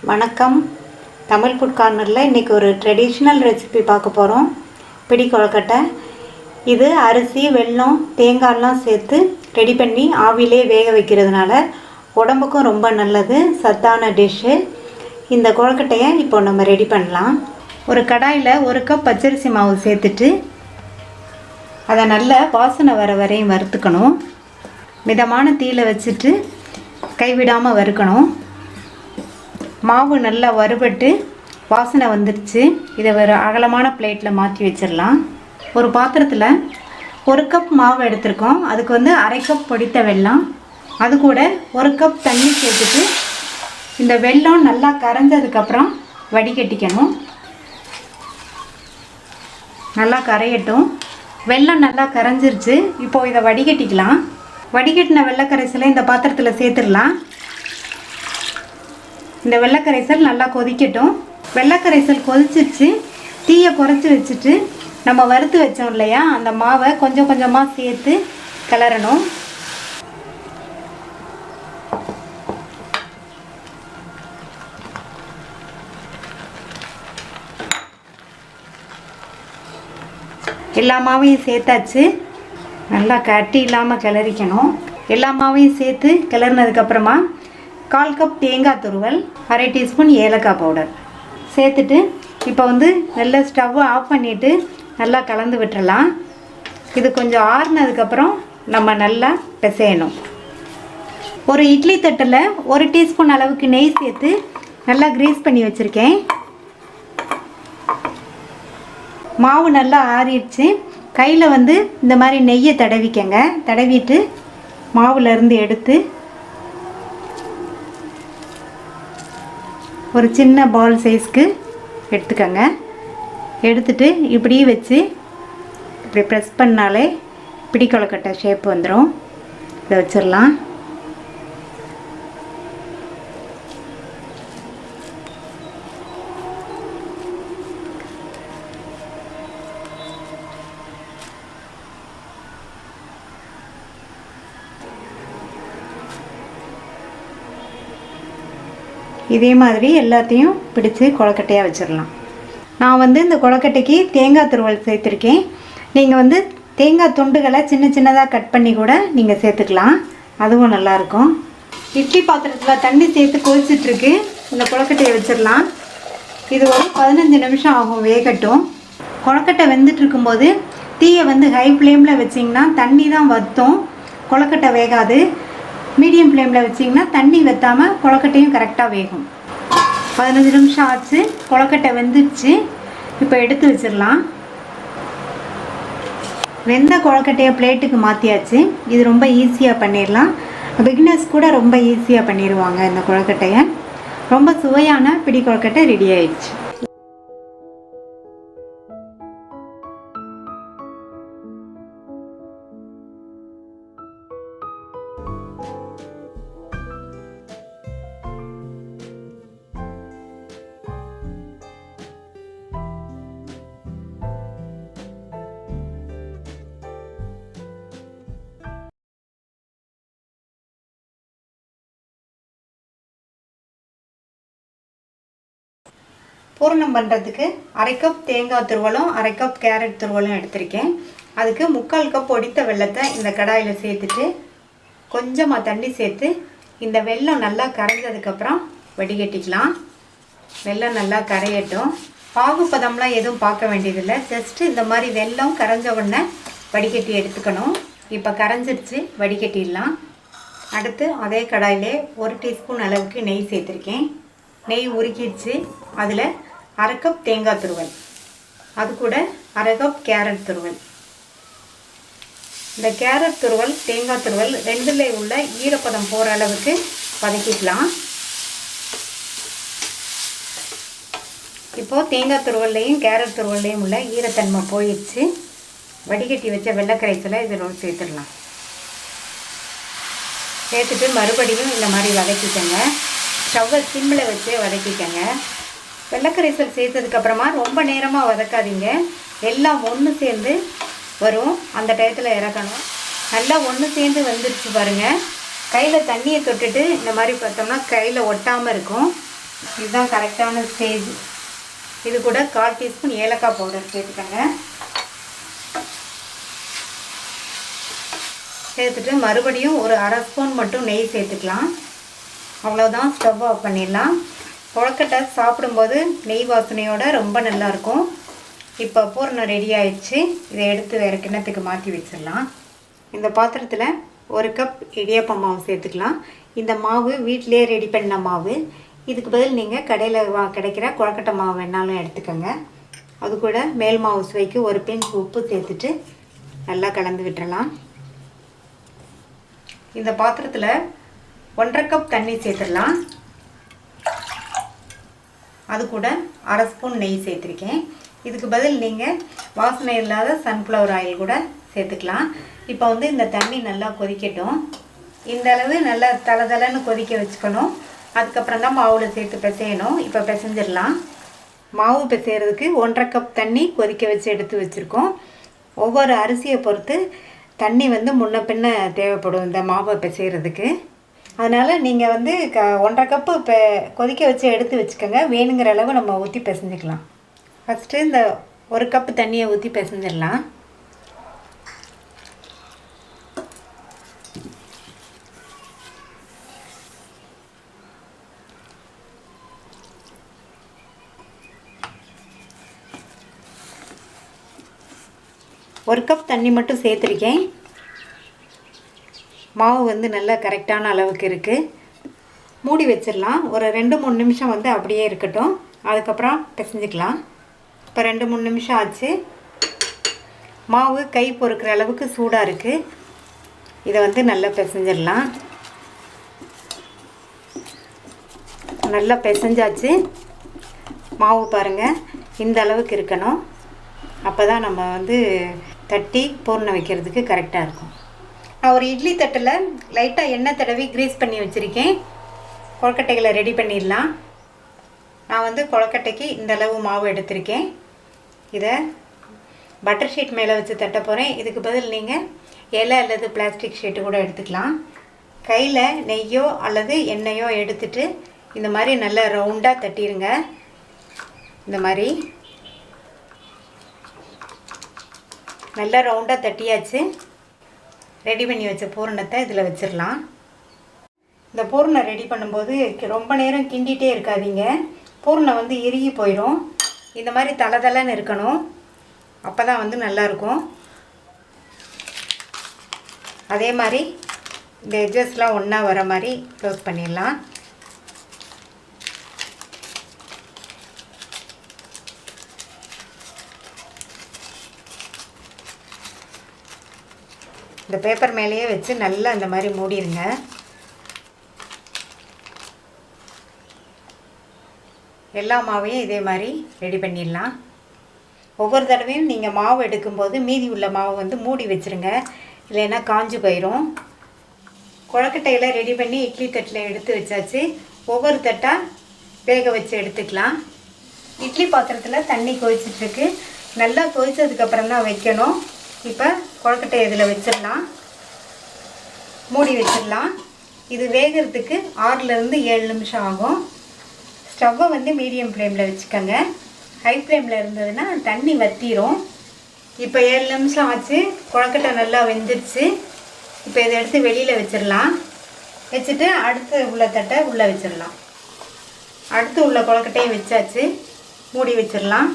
வணக்கம். தமிழ் ஃபுட் கார்னரில் இன்றைக்கி ஒரு ட்ரெடிஷ்னல் ரெசிபி பார்க்க போகிறோம். பிடி கொழுக்கட்டை. இது அரிசி, வெல்லம், தேங்காயெல்லாம் சேர்த்து ரெடி பண்ணி ஆவிலே வேக வைக்கிறதுனால உடம்புக்கும் ரொம்ப நல்லது, சத்தான டிஷ்ஷு. இந்த கொழுக்கட்டையை இப்போ நம்ம ரெடி பண்ணலாம். ஒரு கடாயில் 1 கப் பச்சரிசி மாவு சேர்த்துட்டு அதை நல்லா வாசனை வர வரையும் வறுத்துக்கணும். மிதமான தீயில் வச்சுட்டு கைவிடாமல் வறுக்கணும். மாவு நல்லா வறுபட்டு வாசனை வந்துடுச்சு. இதை ஒரு அகலமான பிளேட்டில் மாற்றி வச்சிடலாம். ஒரு பாத்திரத்தில் 1 கப் மாவு எடுத்திருக்கோம். அதுக்கு 1/2 கப் பொடித்த வெல்லம், அது கூட 1 கப் தண்ணி சேர்த்துட்டு இந்த வெல்லம் நல்லா கரைஞ்சதுக்கப்புறம் வடிகட்டிக்கணும். நல்லா கரையட்டும். வெல்லம் நல்லா கரைஞ்சிருச்சு. இப்போது இதை வடிகட்டிக்கலாம். வடிகட்டின வெள்ளைக்கரைசலை இந்த பாத்திரத்தில் சேர்த்துடலாம். இந்த வெள்ளைக்கரைசல் நல்லா கொதிக்கட்டும். வெள்ளைக்கரைசல் கொதிச்சிருச்சு. தீயை குறைச்சி வச்சுட்டு நம்ம வறுத்து வச்சோம் இல்லையா, அந்த மாவை கொஞ்சம் கொஞ்சமாக சேர்த்து கிளறணும். எல்லா மாவையும் சேர்த்தாச்சு. நல்லா கட்டி இல்லாமல் கிளறிக்கணும். எல்லா மாவையும் சேர்த்து கிளறினதுக்கப்புறமா 1/4 கப் தேங்காய் துருவல், 1/2 டீஸ்பூன் ஏலக்காய் பவுடர் சேர்த்துட்டு இப்போ நல்லா ஸ்டவ்வை ஆஃப் பண்ணிவிட்டு நல்லா கலந்து விட்டுறலாம். இது கொஞ்சம் ஆறுனதுக்கப்புறம் நம்ம நல்லா பிசையணும். ஒரு இட்லி தட்டில் 1 டீஸ்பூன் அளவுக்கு நெய் சேர்த்து நல்லா கிரீஸ் பண்ணி வச்சுருக்கேன். மாவு நல்லா ஆறிடுச்சு. கையில் இந்த மாதிரி நெய்யை தடவிக்கங்க. தடவிட்டு மாவுலேருந்து எடுத்து ஒரு சின்ன பால் சைஸ்க்கு எடுத்துக்கங்க. எடுத்துட்டு இப்படி வச்சு இப்படி ப்ரெஸ் பண்ணாலே பிடி கொழுக்கட்டை ஷேப் வந்துடும். இதை வச்சிடலாம். இதே மாதிரி எல்லாத்தையும் பிடிச்சி கொழுக்கட்டையாக வச்சிடலாம். நான் இந்த கொழுக்கட்டைக்கு தேங்காய் துருவல் சேர்த்துருக்கேன். நீங்கள் தேங்காய் துண்டுகளை சின்ன சின்னதாக கட் பண்ணி கூட நீங்கள் சேர்த்துக்கலாம். அதுவும் நல்லாயிருக்கும். இட்லி பாத்திரத்தில் தண்ணி சேர்த்து கொதிச்சிட்ருக்கு. இந்த கொழுக்கட்டையை வச்சிடலாம். இது ஒரு 15 நிமிஷம் ஆகும் வேகட்டும். கொழுக்கட்டை வெந்துட்டுருக்கும்போது தீயை ஹை ஃப்ளேமில் வச்சிங்கன்னா தண்ணி தான் வற்றும், கொழுக்கட்டை வேகாது. மீடியம் ஃப்ளேமில் வச்சிங்கன்னா தண்ணி வற்றாமல் கொழுக்கட்டையும் கரெக்டாக வேகும். 15 நிமிஷம் ஆச்சு. கொழுக்கட்டை வெந்துடுச்சு. இப்போ எடுத்து வச்சிடலாம். வெந்த கொழுக்கட்டையை பிளேட்டுக்கு மாற்றியாச்சு. இது ரொம்ப ஈஸியாக பண்ணிடலாம். பிகினர்ஸ் கூட ரொம்ப ஈஸியாக பண்ணிடுவாங்க. இந்த கொழுக்கட்டையை ரொம்ப சுவையான பிடி கொழுக்கட்டை ரெடி ஆயிடுச்சு. பூரணம் பண்ணுறதுக்கு 1/2 கப் தேங்காய் துருவலும் 1/2 கப் கேரட் துருவலும் எடுத்திருக்கேன். அதுக்கு 3/4 கப் பொடித்த வெல்லத்தை இந்த கடாயில் சேர்த்துட்டு கொஞ்சமாக தண்ணி சேர்த்து இந்த வெல்லம் நல்லா கரைஞ்சதுக்கப்புறம் வடிகட்டிக்கலாம். வெல்லம் நல்லா கரையட்டும். பாகுபதம்லாம் எதுவும் பார்க்க வேண்டியதில்லை. ஜஸ்ட்டு இந்த மாதிரி வெல்லம் கரைஞ்ச உடனே வடிகட்டி எடுத்துக்கணும். இப்போ கரைஞ்சிடுச்சு, வடிகட்டிடலாம். அடுத்து அதே கடாயிலே 1 டீஸ்பூன் அளவுக்கு நெய் சேர்த்துருக்கேன். நெய் உருக்கிடுச்சு. அதில் 1/2 கப் தேங்காய் துருவல், அது கூட 1/2 கப் கேரட் துருவல். இந்த கேரட் துருவல், தேங்காய் துருவல் ரெண்டுல உள்ள ஈரப்பதம் போகிற அளவுக்கு வதக்கிக்கலாம். இப்போது தேங்காய் துருவல்லையும் கேரட் துருவல்லையும் உள்ள ஈரத்தன்மை போயிடுச்சு. வடிகட்டி வச்ச வெள்ளைக்கரைசலை இதில் சேர்த்துடலாம். சேர்த்துட்டு மறுபடியும் இந்த மாதிரி வதக்கிக்கங்க. ஸ்டவ்வை சிம்மில் வச்சு வதக்கிக்கங்க. வெள்ளைக்கரைசல் சேர்த்ததுக்கப்புறமா ரொம்ப நேரமாக வதக்காதீங்க. எல்லாம் ஒன்று சேர்ந்து வரும். அந்த டயத்தில் இறக்கணும். நல்லா ஒன்று சேர்ந்து வந்துடுச்சு பாருங்கள். கையில் தண்ணியை தொட்டுட்டு இந்த மாதிரி பார்த்தோம்னா கையில் ஒட்டாமல் இருக்கும். இதுதான் கரெக்டான ஸ்டேஜ். இது கூட 1/4 டீஸ்பூன் ஏலக்காய் பவுடர் சேர்த்துக்கோங்க. சேர்த்துட்டு மறுபடியும் ஒரு 1/2 ஸ்பூன் மட்டும் நெய் சேர்த்துக்கலாம். அவ்வளோதான், ஸ்டவ் ஆஃப் பண்ணிடலாம். கொழுக்கட்டை சாப்பிடும்போது நெய் வாசனையோட ரொம்ப நல்லாயிருக்கும். இப்போ பூரணம் ரெடி ஆயிடுச்சு. இதை எடுத்து வேறு கிண்ணத்துக்கு மாற்றி வச்சிடலாம். இந்த பாத்திரத்தில் 1 கப் இடியாப்ப மாவு சேர்த்துக்கலாம். இந்த மாவு வீட்டிலே ரெடி பண்ண மாவு. இதுக்கு பதில் நீங்கள் கடையில் கிடைக்கிற கொழுக்கட்டை மாவு வேணாலும் எடுத்துக்கோங்க. அது கூட மேல் மாவு சுவைக்கு 1 பிஞ்ச் உப்பு சேர்த்துட்டு நல்லா கலந்து விட்டுறலாம். இந்த பாத்திரத்தில் 1/2 கப் தண்ணி சேர்த்துடலாம். அது கூட 1/2 ஸ்பூன் நெய் சேர்த்துருக்கேன். இதுக்கு பதில் நீங்கள் வாசனை இல்லாத சன்ஃப்ளவர் ஆயில் கூட சேர்த்துக்கலாம். இப்போ வந்து இந்த தண்ணி நல்லா கொதிக்கட்டும். இந்த அளவு நல்லா தளதளன்னு கொதிக்க வச்சுக்கணும். அதுக்கப்புறம் தான் மாவில் சேர்த்து பிசையணும். இப்போ பிசைஞ்சிடலாம். மாவு பிசைகிறதுக்கு 1/2 கப் தண்ணி கொதிக்க வச்சு எடுத்து வச்சுருக்கோம். ஒவ்வொரு அரிசியை பொறுத்து தண்ணி வந்து முன்ன பின்ன தேவைப்படும் இந்த மாவை பிசைகிறதுக்கு. அதனால் நீங்கள் வந்து 1/2 கப்பு கொதிக்க வச்சு எடுத்து வச்சுக்கோங்க. வேணுங்கிற அளவு நம்ம ஊற்றி பிசைஞ்சிக்கலாம். ஃபஸ்ட்டு இந்த 1 கப்பு தண்ணியை ஊற்றி பிசைஞ்சிடலாம். ஒரு கப் தண்ணி மட்டும் சேர்த்துருக்கேன். மாவு வந்து நல்லா கரெக்டான அளவுக்கு இருக்குது. மூடி வச்சிடலாம். ஒரு 2-3 நிமிஷம் வந்து அப்படியே இருக்கட்டும். அதுக்கப்புறம் பிசைஞ்சிக்கலாம். இப்போ 2-3 நிமிஷம் ஆச்சு. மாவு கை பொறுக்கிற அளவுக்கு சூடாக இருக்குது. இதை வந்து நல்லா பிசைஞ்சிடலாம். நல்லா பிசைஞ்சாச்சு. மாவு பாருங்கள், இந்த அளவுக்கு இருக்கணும். அப்போ தான் நம்ம வந்து தட்டி பூரணம் வைக்கிறதுக்கு கரெக்டாக இருக்கும். நான் ஒரு இட்லி தட்டில் லைட்டாக எண்ணெய் தடவி க்ரீஸ் பண்ணி வச்சுருக்கேன். கொழுக்கட்டைகளை ரெடி பண்ணிடலாம். நான் வந்து கொழுக்கட்டைக்கு இந்த அளவு மாவு எடுத்திருக்கேன். இதை பட்டர் ஷீட் மேலே வச்சு தட்ட போகிறேன். இதுக்கு பதில் நீங்கள் இலை அல்லது பிளாஸ்டிக் ஷீட்டு கூட எடுத்துக்கலாம். கையில் நெய்யோ அல்லது எண்ணெயோ எடுத்துட்டு இந்த மாதிரி நல்லா ரவுண்டாக தட்டிடுங்க. இந்த மாதிரி நல்லா ரவுண்டாக தட்டியாச்சு. ரெடி பண்ணி வச்ச பூரணத்தை இதில் வச்சிடலாம். இந்த பூரணம் ரெடி பண்ணும்போது ரொம்ப நேரம் கிண்டிகிட்டே இருக்காதீங்க. பூரணம் வந்து இறுகி போயிடும். இந்த மாதிரி தளதளன்னு இருக்கணும். அப்போ தான் வந்து நல்லாயிருக்கும். அதே மாதிரி இந்த எட்ஜஸ்லாம் ஒன்றா வர மாதிரி க்ளோஸ் பண்ணிடலாம். இந்த பேப்பர் மேலேயே வச்சு நல்லா இந்த மாதிரி மூடிடுங்க. எல்லா மாவையும் இதே மாதிரி ரெடி பண்ணிடலாம். ஒவ்வொரு தடவையும் நீங்கள் மாவு எடுக்கும்போது மீதி உள்ள மாவு வந்து மூடி வச்சுருங்க, இல்லைன்னா காஞ்சு போயிடும். கொழுக்கட்டையில் ரெடி பண்ணி இட்லி தட்டில் எடுத்து வச்சாச்சு. ஒவ்வொரு தட்டாக வேக வச்சு எடுத்துக்கலாம். இட்லி பாத்திரத்தில் தண்ணி கொதிச்சிட்ருக்கு. நல்லா கொதிச்சதுக்கப்புறம் தான் வைக்கணும். இப்போ கொழுக்கட்டை இதில் வச்சிடலாம். மூடி வச்சிடலாம். இது வேகிறதுக்கு 6லேருந்து 7 நிமிஷம் ஆகும். ஸ்டவ்வை வந்து மீடியம் ஃப்ளேமில் வச்சுக்கோங்க. ஹை ஃப்ளேமில் இருந்ததுன்னா தண்ணி வற்றிடும். இப்போ 7 நிமிஷம் ஆச்சு. கொழுக்கட்டை நல்லா வெந்துருச்சு. இப்போ இதை எடுத்து வெளியில் வச்சிடலாம். வச்சுட்டு அடுத்து உள்ள தட்டை உள்ளே வச்சிடலாம். அடுத்து உள்ள கொழுக்கட்டையும் வச்சாச்சு. மூடி வச்சிடலாம்.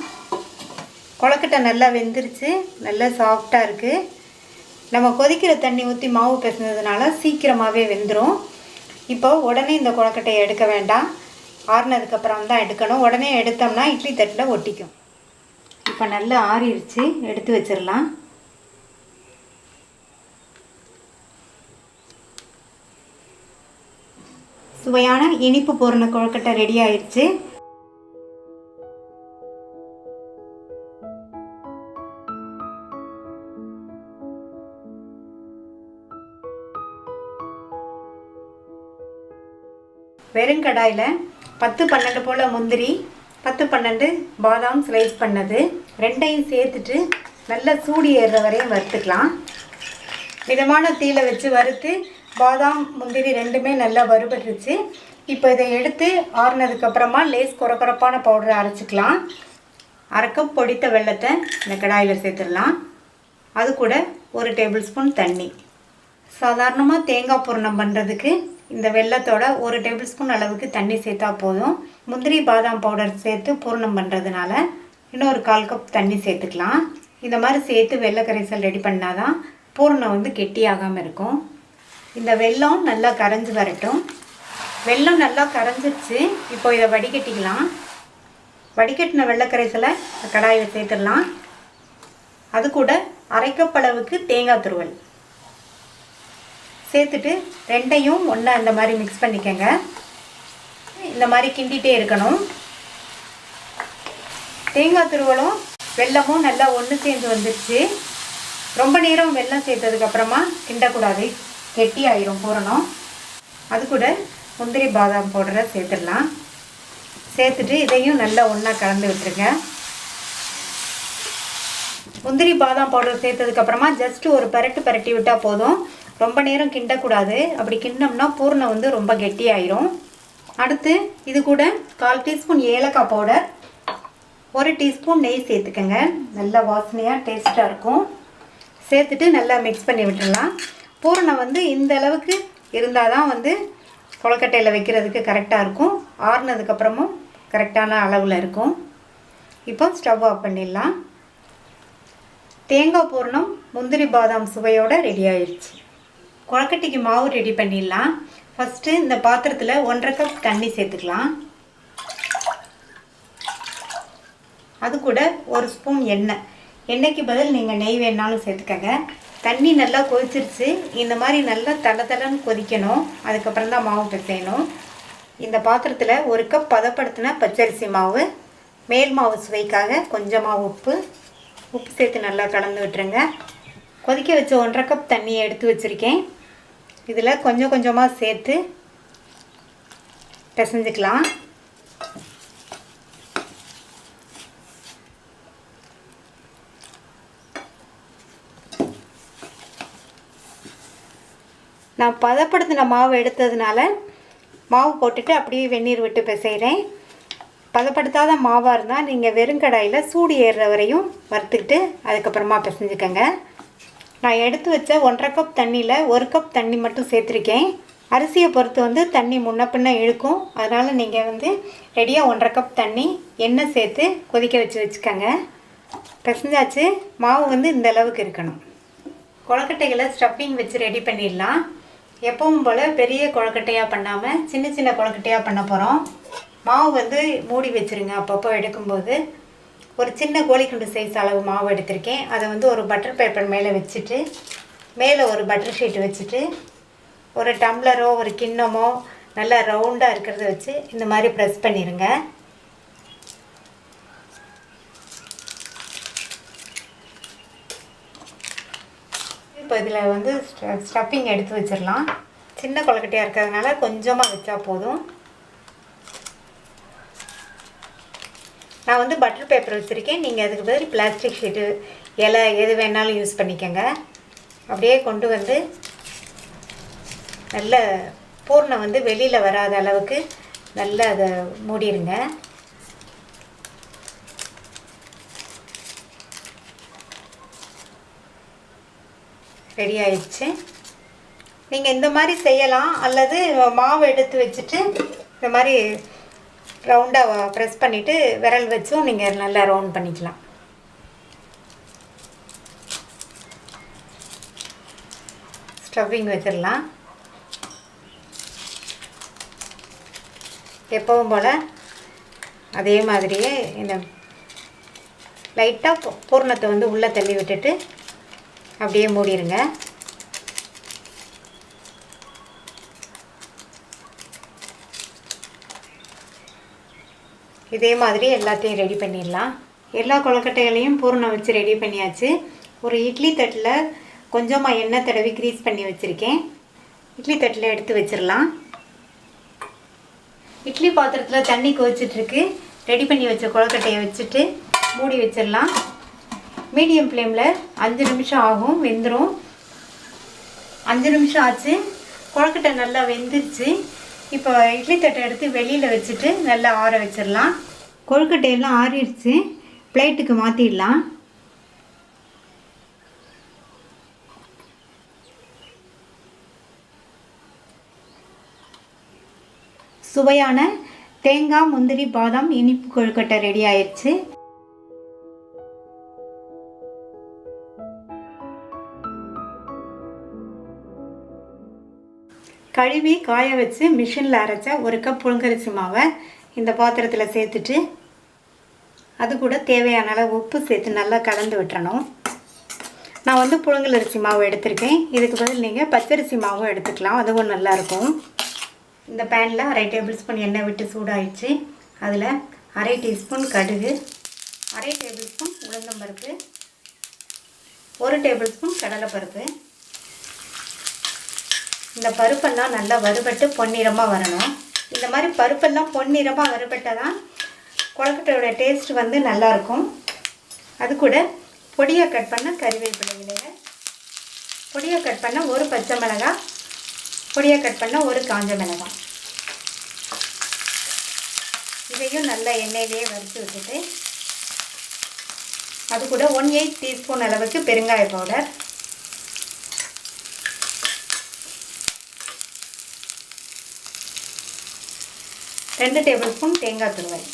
கொழுக்கட்டை நல்லா வெந்துருச்சு. நல்லா சாஃப்டாக இருக்குது. நம்ம கொதிக்கிற தண்ணி ஊற்றி மாவு பிசைஞ்சதுனால சீக்கிரமாகவே வெந்துடும். இப்போ உடனே இந்த கொழுக்கட்டையை எடுக்க வேண்டாம். ஆறுனதுக்கப்புறம் தான் எடுக்கணும். உடனே எடுத்தோம்னா இட்லி தட்டில் ஒட்டிக்கும். இப்போ நல்லா ஆறிடுச்சு. எடுத்து வச்சிடலாம். சுவையான இனிப்பு பூரண கொழுக்கட்டை ரெடி ஆயிடுச்சு. வெறுங்கடாயில் 10-12 போல் முந்திரி, 10-12 பாதாம் ஸ்லைஸ் பண்ணது ரெண்டையும் சேர்த்துட்டு நல்லா சூடி ஏறுற வரையும் வறுத்துக்கலாம். மிதமான தீயில வச்சு வறுத்து பாதாம் முந்திரி ரெண்டுமே நல்லா வறுபட்டுருச்சு. இப்போ இதை எடுத்து ஆறுனதுக்கப்புறமா லேஸ் குறக்குறப்பான பவுடரை அரைச்சிக்கலாம். அரை கப் பொடித்த வெல்லத்தை இந்த கடாயில் சேர்த்துடலாம். அது கூட 1 டேபிள் ஸ்பூன் தண்ணி. சாதாரணமாக தேங்காய் பூரணம் பண்ணுறதுக்கு இந்த வெல்லத்தோட 1 டேபிள் ஸ்பூன் அளவுக்கு தண்ணி சேர்த்தா போதும். முந்திரி பாதாம் பவுடர் சேர்த்து பூரணம் பண்ணுறதுனால இன்னொரு 1/4 கப் தண்ணி சேர்த்துக்கலாம். இந்த மாதிரி சேர்த்து வெள்ளை கரைசல் ரெடி பண்ணால் தான் பூரணம் வந்து கெட்டியாகாமல் இருக்கும். இந்த வெல்லம் நல்லா கரைஞ்சி வரட்டும். வெல்லம் நல்லா கரைஞ்சிருச்சு. இப்போ இதை வடிகட்டிக்கலாம். வடிகட்டின வெள்ளை கரைசலை கடாயில் சேர்த்துடலாம். அது கூட அரை கப் அளவுக்கு தேங்காய் துருவல் சேர்த்துட்டு ரெண்டையும் ஒன்றா இந்த மாதிரி மிக்ஸ் பண்ணிக்கங்க. இந்த மாதிரி கிண்டிகிட்டே இருக்கணும். தேங்காய் துருவலும் வெல்லமும் நல்லா ஒன்று சேர்ந்து வந்துடுச்சு. ரொம்ப நேரம் வெல்லம் சேர்த்ததுக்கப்புறமா கிண்டக்கூடாது, கெட்டி ஆயிரும் பூரணம். அது கூட முந்திரி பாதாம் பவுடரை சேர்த்துடலாம். சேர்த்துட்டு இதையும் நல்லா ஒன்றா கலந்து விட்டுருங்க. முந்திரி பாதாம் பவுடர் சேர்த்ததுக்கப்புறமா ஜஸ்ட் ஒரு பரட்டி விட்டால் போதும். ரொம்ப நேரம் கிண்டக்கூடாது. அப்படி கிண்டோம்னா பூரணம் வந்து ரொம்ப கெட்டி ஆயிரும். அடுத்து இது கூட 1/4 டீஸ்பூன் ஏலக்காய் பவுடர், 1 டீஸ்பூன் நெய் சேர்த்துக்கங்க. நல்லா வாசனையாக டேஸ்ட்டாக இருக்கும். சேர்த்துட்டு நல்லா மிக்ஸ் பண்ணி விட்டுடலாம். பூரணம் வந்து இந்த அளவுக்கு இருந்தால் தான் வந்து கொழுக்கட்டையில் வைக்கிறதுக்கு கரெக்டாக இருக்கும். ஆறுனதுக்கப்புறமும் கரெக்டான அளவில் இருக்கும். இப்போ ஸ்டவ் ஆஃப் பண்ணிடலாம். தேங்காய் பூரணம் முந்திரி பாதாம் சுவையோடு ரெடி ஆயிடுச்சு. கொழுக்கட்டைக்கு மாவு ரெடி பண்ணிடலாம். ஃபஸ்ட்டு இந்த பாத்திரத்தில் 1/2 கப் தண்ணி சேர்த்துக்கலாம். அது கூட 1 ஸ்பூன் எண்ணெய். எண்ணெய்க்கு பதில் நீங்கள் நெய் வேணாலும் சேர்த்துக்கங்க. தண்ணி நல்லா கொதிச்சிருச்சு. இந்த மாதிரி நல்லா தளன்னு கொதிக்கணும். அதுக்கப்புறம் தான் மாவு பிசையணும். இந்த பாத்திரத்தில் 1 கப் பதப்படுத்தின பச்சரிசி மாவு, மேல் மாவு சுவைக்காக கொஞ்சமாக உப்பு சேர்த்து நல்லா கலந்து விட்டுருங்க. கொதிக்க வச்ச 1/2 கப் தண்ணியை எடுத்து வச்சுருக்கேன். இதில் கொஞ்சம் கொஞ்சமாக சேர்த்து பிசைஞ்சிக்கலாம். நான் பதப்படுத்தின மாவு எடுத்ததுனால மாவு போட்டுட்டு அப்படியே வெந்நீர் விட்டு பிசைகிறேன். பதப்படுத்தாத மாவாக இருந்தால் நீங்கள் வெறுங்கடாயில் சூடு ஏறுற வரையும் வறுத்துக்கிட்டு அதுக்கப்புறமா பிசைஞ்சுக்கங்க. நான் எடுத்து வச்ச 1/2 கப் தண்ணியில் 1 கப் தண்ணி மட்டும் சேர்த்துருக்கேன். அரிசியை பொறுத்து வந்து தண்ணி முன்ன பின்ன இழுக்கும். அதனால் நீங்கள் வந்து ரெடியாக 1/2 கப் தண்ணி எண்ணெய் சேர்த்து கொதிக்க வச்சுக்கோங்க. பிசைஞ்சாச்சு. மாவு வந்து இந்த அளவுக்கு இருக்கணும். கொழுக்கட்டைகளை ஸ்டஃபிங் வச்சு ரெடி பண்ணிடலாம். எப்பவும் போல் பெரிய கொழுக்கட்டையாக பண்ணாமல் சின்ன சின்ன கொழுக்கட்டையாக பண்ண போகிறோம். மாவு வந்து மூடி வச்சுருங்க. அப்பப்போ எடுக்கும்போது ஒரு சின்ன கோழிக்குண்டு சைஸ் அளவு மாவு எடுத்திருக்கேன். அதை வந்து ஒரு பட்டர் பேப்பர் மேலே வச்சுட்டு மேலே ஒரு பட்டர் ஷீட் வச்சுட்டு ஒரு டம்ளரோ ஒரு கிண்ணமோ நல்லா ரவுண்டாக இருக்கிறத வச்சு இந்த மாதிரி ப்ரெஸ் பண்ணிடுங்க. இப்போ இதில் வந்து ஸ்டஃபிங் எடுத்து வச்சிடலாம். சின்ன கொழுக்கட்டையாக இருக்கிறதுனால கொஞ்சமாக வச்சா போதும். நான் வந்து பட்டர் பேப்பர் வச்சுருக்கேன். நீங்கள் அதுக்கு பதில் பிளாஸ்டிக் ஷீட்டு, இலை எது வேணாலும் யூஸ் பண்ணிக்கோங்க. அப்படியே கொண்டு வந்து நல்ல பூர்ணம் வந்து வெளியில் வராத அளவுக்கு நல்லா அதை மூடிடுங்க. ரெடி ஆயிடுச்சு. நீங்கள் இந்த மாதிரி செய்யலாம். அல்லது மாவு எடுத்து வச்சுட்டு இந்த மாதிரி ரவுண்டாக ப்ரெஸ் பண்ணிவிட்டு விரல் வச்சும் நீங்கள் நல்லா ரவுண்ட் பண்ணிக்கலாம். ஸ்டஃபிங் வச்சிடலாம். எப்பவும் போல் அதே மாதிரியே இந்த லைட்டாக பூர்ணத்தை வந்து உள்ளே தள்ளி விட்டுட்டு அப்படியே மூடிடுங்க. இதே மாதிரி எல்லாத்தையும் ரெடி பண்ணிடலாம். எல்லா கொழுக்கட்டைகளையும் பூரணம் வச்சு ரெடி பண்ணியாச்சு. ஒரு இட்லி தட்டில் கொஞ்சமாக எண்ணெய் தடவி க்ரீஸ் பண்ணி வச்சுருக்கேன். இட்லி தட்டில் எடுத்து வச்சிடலாம். இட்லி பாத்திரத்தில் தண்ணி கொதிச்சிட்ருக்கு. ரெடி பண்ணி வச்ச கொழுக்கட்டையை வச்சுட்டு மூடி வச்சிடலாம். மீடியம் ஃப்ளேமில் 5 நிமிஷம் ஆகும், வெந்துடும். 5 நிமிஷம் ஆச்சு. கொழுக்கட்டை நல்லா வெந்துருச்சு. இப்போ இட்லி தட்டை எடுத்து வெளியில் வச்சுட்டு நல்லா ஆற வச்சிடலாம். கொழுக்கட்டையெல்லாம் ஆறிடுச்சு. பிளேட்டுக்கு மாற்றிடலாம். சுவையான தேங்காய் முந்திரி பாதாம் இனிப்பு கொழுக்கட்டை ரெடி ஆயிடுச்சு. கழுவி காய வச்சு மிஷினில் அரைச்ச 1 கப் புழுங்கரிசி மாவை இந்த பாத்திரத்தில் சேர்த்துட்டு அது கூட தேவையான அளவு உப்பு சேர்த்து நல்லா கலந்து விட்டுறணும். நான் வந்து புழுங்கலரிசி மாவு எடுத்திருக்கேன். இதுக்கு பதில் நீங்கள் பச்சரிசி மாவும் எடுத்துக்கலாம், அதுவும் நல்லாயிருக்கும். இந்த பேனில் 1/2 டேபிள் ஸ்பூன் எண்ணெய் விட்டு சூடாகிடுச்சு. அதில் 1/2 டீஸ்பூன் கடுகு, 1/2 டேபிள் ஸ்பூன் உளுந்தம்பருப்பு, 1 டேபிள் ஸ்பூன் கடலைப்பருப்பு. இந்த பருப்பெல்லாம் நல்லா வறுபட்டு பொன்னிறமாக வரணும். இந்த மாதிரி பருப்பெல்லாம் பொன்னிறமாக வறுபட்டால் தான் கொழுக்கட்டையோட டேஸ்ட் வந்து நல்லாயிருக்கும். அது கூட பொடியாக கட் பண்ண கறிவேப்பிலை இலையை, பொடியாக கட் பண்ண 1 பச்சை மிளகாய், பொடியாக கட் பண்ண 1 காஞ்ச மிளகாய். இதையும் நல்லா எண்ணெயிலேயே வறுத்து விட்டுட்டு அது கூட 1/8 டீஸ்பூன் அளவுக்கு பெருங்காய பவுடர், 2 டேபிள் ஸ்பூன் தேங்காய் துருவல்.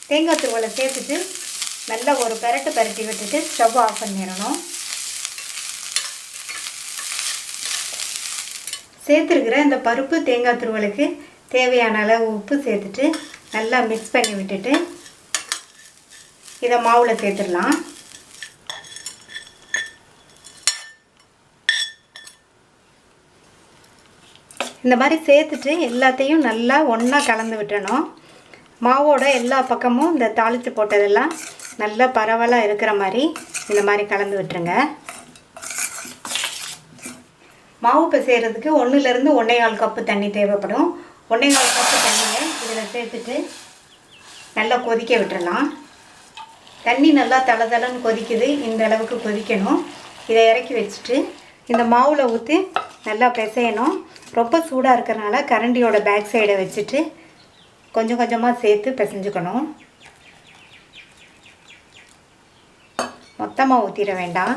தேங்காய் துருவலை சேர்த்துட்டு நல்லா ஒரு பரட்டி விட்டுட்டு ஸ்டவ் ஆஃப் பண்ணிடணும். சேர்த்துருக்கிற இந்த பருப்பு தேங்காய் துருவலுக்கு தேவையான அளவு உப்பு சேர்த்துட்டு நல்லா மிக்ஸ் பண்ணி விட்டுட்டு இதை மாவில் சேர்த்துடலாம். இந்த மாதிரி சேர்த்துட்டு எல்லாத்தையும் நல்லா ஒன்றா கலந்து விட்டுறணும். மாவோட எல்லா பக்கமும் இந்த தாளித்து போட்டதெல்லாம் நல்லா பரவலாக இருக்கிற மாதிரி இந்த மாதிரி கலந்து விட்டுருங்க. மாவு பிசைகிறதுக்கு 1லேருந்து 1.25 கப்பு தண்ணி தேவைப்படும். 1.25 கப்பு தண்ணியை இதில் சேர்த்துட்டு நல்லா கொதிக்க விட்டுறலாம். தண்ணி நல்லா தளதளன்னு கொதிக்குது, இந்த அளவுக்கு கொதிக்கணும். இதை இறக்கி வச்சுட்டு இந்த மாவில் ஊற்றி நல்லா பிசையணும். ரொம்ப சூடாக இருக்கிறனால கரண்டியோட பேக் சைடை வச்சுட்டு கொஞ்சம் கொஞ்சமாக சேர்த்து பிசைஞ்சுக்கணும். மொத்தமாக ஊற்றிட வேண்டாம்.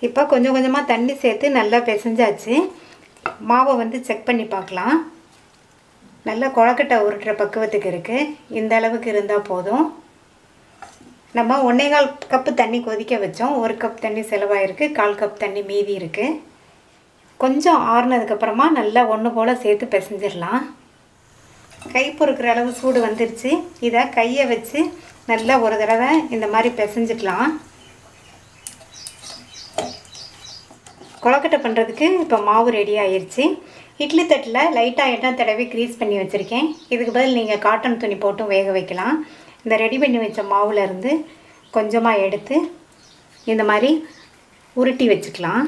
இப்போ கொஞ்சம் கொஞ்சமாக தண்ணி சேர்த்து நல்லா பிசைஞ்சாச்சு. மாவை வந்து செக் பண்ணி பார்க்கலாம். நல்லா கொழுக்கட்டை உருட்டுற பக்குவத்துக்கு இருக்குது. இந்த அளவுக்கு இருந்தால் போதும். நம்ம 1.25 கப்பு தண்ணி கொதிக்க வச்சோம். 1 கப் தண்ணி செலவாயிருக்கு, 1/4 கப் தண்ணி மீதி இருக்குது. கொஞ்சம் ஆறுனதுக்கப்புறமா நல்லா ஒன்று போல் சேர்த்து பிசைஞ்சிடலாம். கை பொறுக்கிற அளவு சூடு வந்துருச்சு. இதை கையை வச்சு நல்லா ஒரு தடவை இந்த மாதிரி பிசைஞ்சிக்கலாம். கொழுக்கட்டை பண்ணுறதுக்கு இப்போ மாவு ரெடி ஆயிடுச்சு. இட்லி தட்டில் லைட்டாக எண்ணெய் தடவி க்ரீஸ் பண்ணி வச்சுருக்கேன். இதுக்கு பதில் நீங்கள் காட்டன் துணி போட்டும் வேக வைக்கலாம். இந்த ரெடி பண்ணி வச்ச மாவில் இருந்து கொஞ்சமாக எடுத்து இந்த மாதிரி உருட்டி வச்சுக்கலாம்.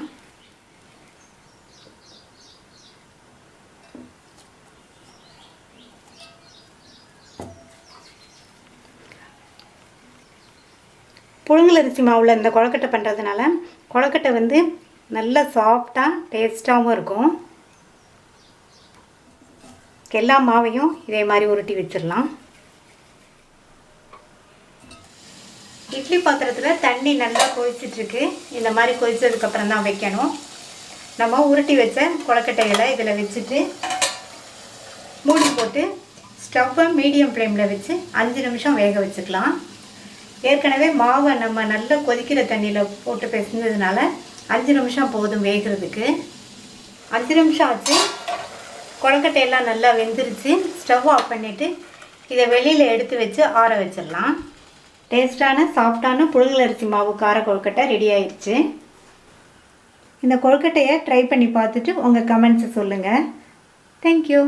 புழுங்கலரிசி மாவில் இந்த கொழுக்கட்டை பண்ணுறதுனால கொழுக்கட்டை வந்து நல்லா சாஃப்டாக டேஸ்ட்டாகவும் இருக்கும். எல்லா மாவையும் இதே மாதிரி உருட்டி வச்சிடலாம். இட்லி பாத்திரத்தில் தண்ணி நல்லா கொதிச்சிட்ருக்கு. இந்த மாதிரி கொதிச்சதுக்கப்புறம் தான் வைக்கணும். நம்ம உருட்டி வச்ச கொழுக்கட்டைகளை இதில் வச்சுட்டு மூடி போட்டு ஸ்டவ்வை மீடியம் ஃப்ளேமில் வச்சு 5 நிமிஷம் வேக வச்சுக்கலாம். ஏற்கனவே மாவை நம்ம நல்லா கொதிக்கிற தண்ணியில் போட்டு பிசைஞ்சதுனால 5 நிமிஷம் போதும் வேகிறதுக்கு. 5 நிமிஷம் ஆச்சு. கொழுக்கட்டையெல்லாம் நல்லா வெந்துருச்சு. ஸ்டவ் ஆஃப் பண்ணிவிட்டு இதை வெளியில் எடுத்து வச்சு ஆற வச்சிடலாம். டேஸ்டான சாஃப்டான புழுங்கலரிசி மாவு கார கொழுக்கட்டை ரெடி ஆயிடுச்சு. இந்த கொழுக்கட்டையை ட்ரை பண்ணி பார்த்துட்டு உங்கள் கமெண்ட்ஸை சொல்லுங்கள். தேங்க்யூ.